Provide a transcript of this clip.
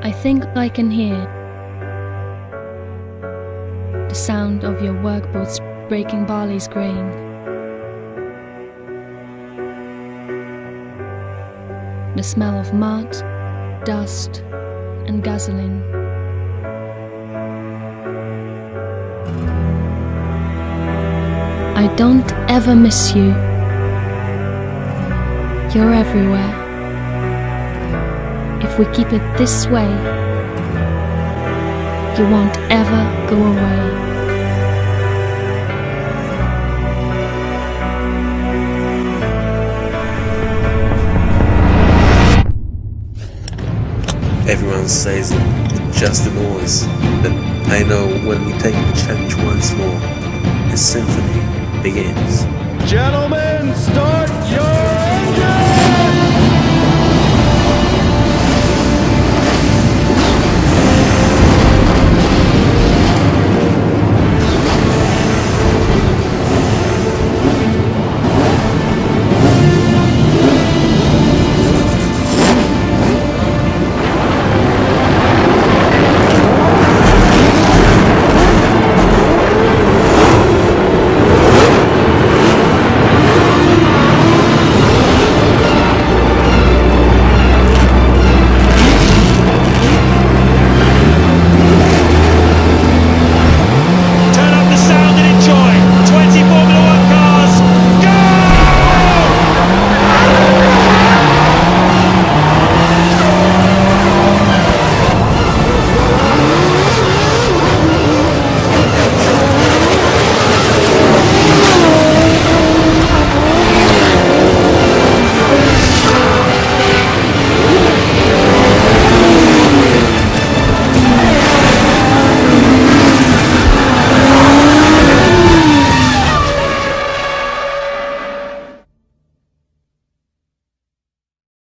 I think I can hear the sound of your workboats breaking barley's grain. The smell of mud, dust, and gasoline. I don't ever miss you. You're everywhere. If we keep it this way, you won't ever go away. Everyone says that it's just a noise, but I know when we take the challenge once more, the symphony begins. Gentlemen, start your